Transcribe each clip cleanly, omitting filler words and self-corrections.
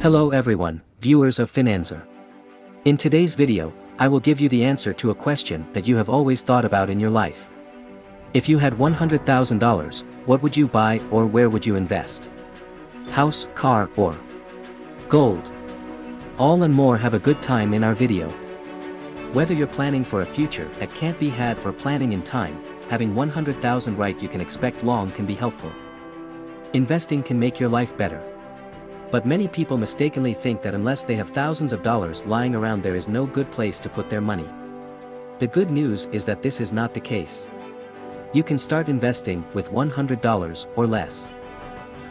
Hello everyone, viewers of FİNANZER. In today's video, I will give you the answer to a question that you have always thought about in your life. If you had $100,000, what would you buy or where would you invest? House, car, or gold? All and more. Have a good time in our video. Whether you're planning for a future that can't be had or planning in time, having $100,000 right you can expect long can be helpful. Investing can make your life better. But many people mistakenly think that unless they have thousands of dollars lying around there is no good place to put their money. The good news is that this is not the case. You can start investing with $100 or less.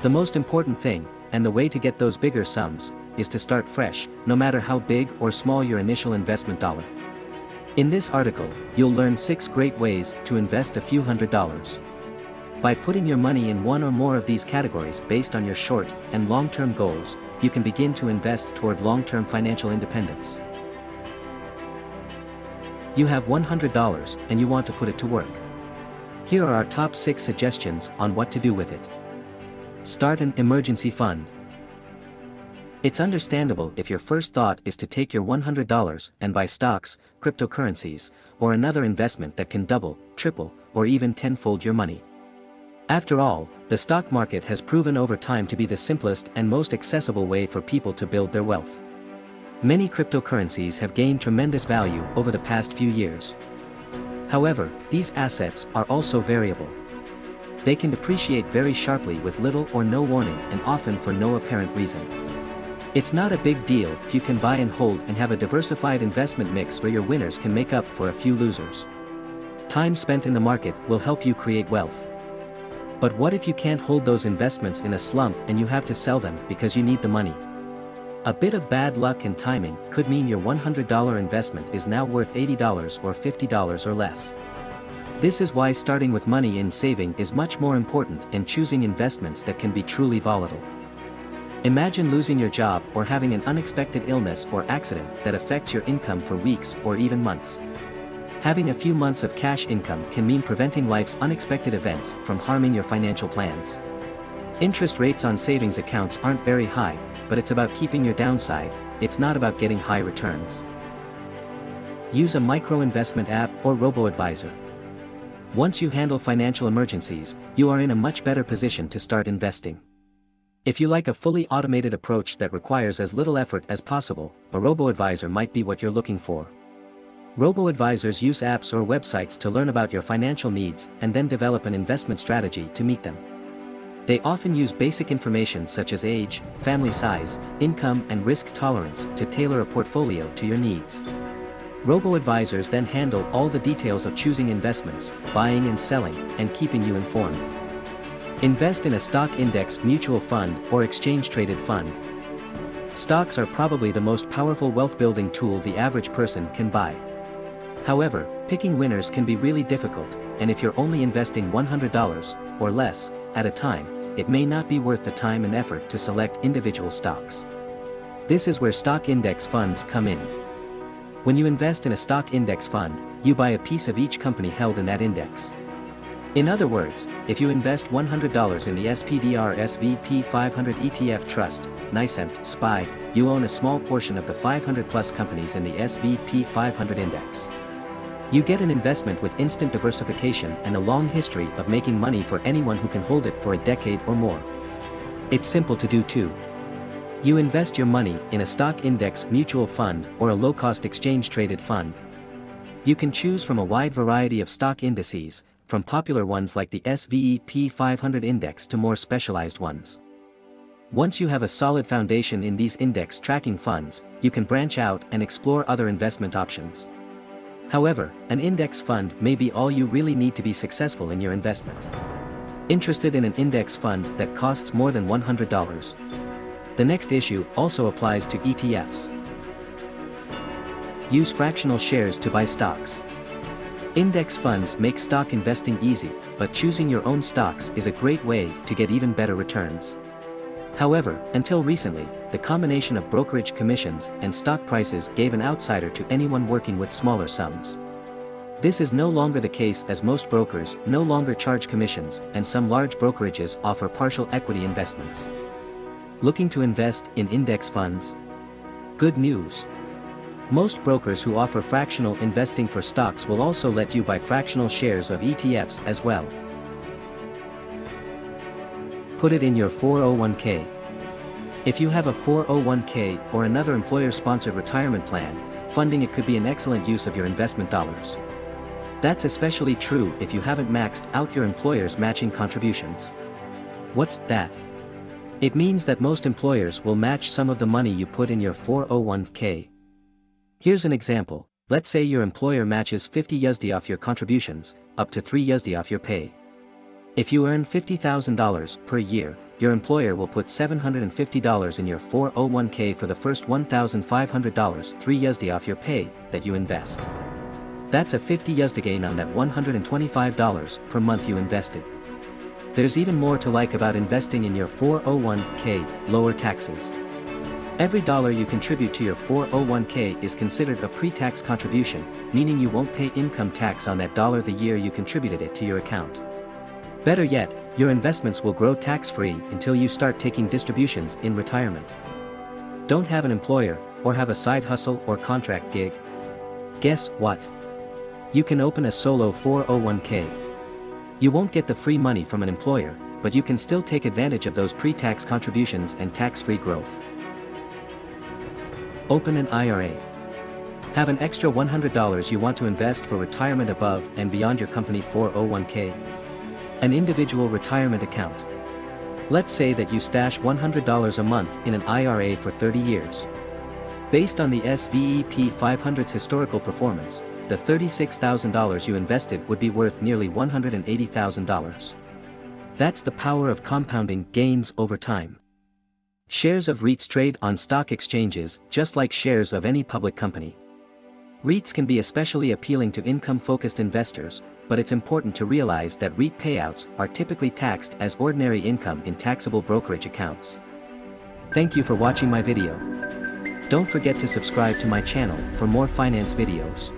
The most important thing, and the way to get those bigger sums, is to start fresh, no matter how big or small your initial investment dollar. In this article, you'll learn 6 great ways to invest a few $100s. By putting your money in one or more of these categories based on your short and long-term goals, you can begin to invest toward long-term financial independence. You have $100 and you want to put it to work. Here are our top 6 suggestions on what to do with it. Start an emergency fund. It's understandable if your first thought is to take your $100 and buy stocks, cryptocurrencies, or another investment that can double, triple, or even tenfold your money. After all, the stock market has proven over time to be the simplest and most accessible way for people to build their wealth. Many cryptocurrencies have gained tremendous value over the past few years. However, these assets are also variable. They can depreciate very sharply with little or no warning and often for no apparent reason. It's not a big deal if you can buy and hold and have a diversified investment mix where your winners can make up for a few losers. Time spent in the market will help you create wealth. But what if you can't hold those investments in a slump and you have to sell them because you need the money? A bit of bad luck and timing could mean your $100 investment is now worth $80 or $50 or less. This is why starting with money in saving is much more important and choosing investments that can be truly volatile. Imagine losing your job or having an unexpected illness or accident that affects your income for weeks or even months. Having a few months of cash income can mean preventing life's unexpected events from harming your financial plans. Interest rates on savings accounts aren't very high, but it's about keeping your downside, it's not about getting high returns. Use a micro-investment app or robo-advisor. Once you handle financial emergencies, you are in a much better position to start investing. If you like a fully automated approach that requires as little effort as possible, a robo-advisor might be what you're looking for. Robo-advisors use apps or websites to learn about your financial needs and then develop an investment strategy to meet them. They often use basic information such as age, family size, income and risk tolerance to tailor a portfolio to your needs. Robo-advisors then handle all the details of choosing investments, buying and selling, and keeping you informed. Invest in a stock index mutual fund or exchange-traded fund. Stocks are probably the most powerful wealth-building tool the average person can buy. However, picking winners can be really difficult, and if you're only investing $100 or less at a time, it may not be worth the time and effort to select individual stocks. This is where stock index funds come in. When you invest in a stock index fund, you buy a piece of each company held in that index. In other words, if you invest $100 in the SPDR SVP 500 ETF Trust, NYSEMT, SPY, you own a small portion of the 500 plus companies in the SVP 500 index. You get an investment with instant diversification and a long history of making money for anyone who can hold it for a decade or more. It's simple to do too. You invest your money in a stock index mutual fund or a low-cost exchange-traded fund. You can choose from a wide variety of stock indices, from popular ones like the SVP 500 index to more specialized ones. Once you have a solid foundation in these index tracking funds, you can branch out and explore other investment options. However, an index fund may be all you really need to be successful in your investment. Interested in an index fund that costs more than $100? The next issue also applies to ETFs. Use fractional shares to buy stocks. Index funds make stock investing easy, but choosing your own stocks is a great way to get even better returns. However, until recently, the combination of brokerage commissions and stock prices gave an outsider to anyone working with smaller sums. This is no longer the case as most brokers no longer charge commissions and some large brokerages offer partial equity investments. Looking to invest in index funds? Good news. Most brokers who offer fractional investing for stocks will also let you buy fractional shares of ETFs as well. Put it in your 401k. If you have a 401k or another employer-sponsored retirement plan, funding it could be an excellent use of your investment dollars. That's especially true if you haven't maxed out your employer's matching contributions. What's that? It means that most employers will match some of the money you put in your 401k. Here's an example. Let's say your employer matches 50 USD off your contributions, up to 3 USD off your pay. If you earn $50,000 per year, your employer will put $750 in your 401k for the first $1,500, 3 USD off your pay, that you invest. That's a 50 USD gain on that $125 per month you invested. There's even more to like about investing in your 401k, lower taxes. Every dollar you contribute to your 401k is considered a pre-tax contribution, meaning you won't pay income tax on that dollar the year you contributed it to your account. Better yet, your investments will grow tax-free until you start taking distributions in retirement. Don't have an employer, or have a side hustle or contract gig? Guess what? You can open a solo 401k. You won't get the free money from an employer, but you can still take advantage of those pre-tax contributions and tax-free growth. Open an IRA. Have an extra $100 you want to invest for retirement above and beyond your company 401k. An individual retirement account. Let's say that you stash $100 a month in an IRA for 30 years. Based on the SVEP 500's historical performance, the $36,000 you invested would be worth nearly $180,000. That's the power of compounding gains over time. Shares of REITs trade on stock exchanges just like shares of any public company. REITs can be especially appealing to income-focused investors, but it's important to realize that REIT payouts are typically taxed as ordinary income in taxable brokerage accounts. Thank you for watching my video. Don't forget to subscribe to my channel for more finance videos.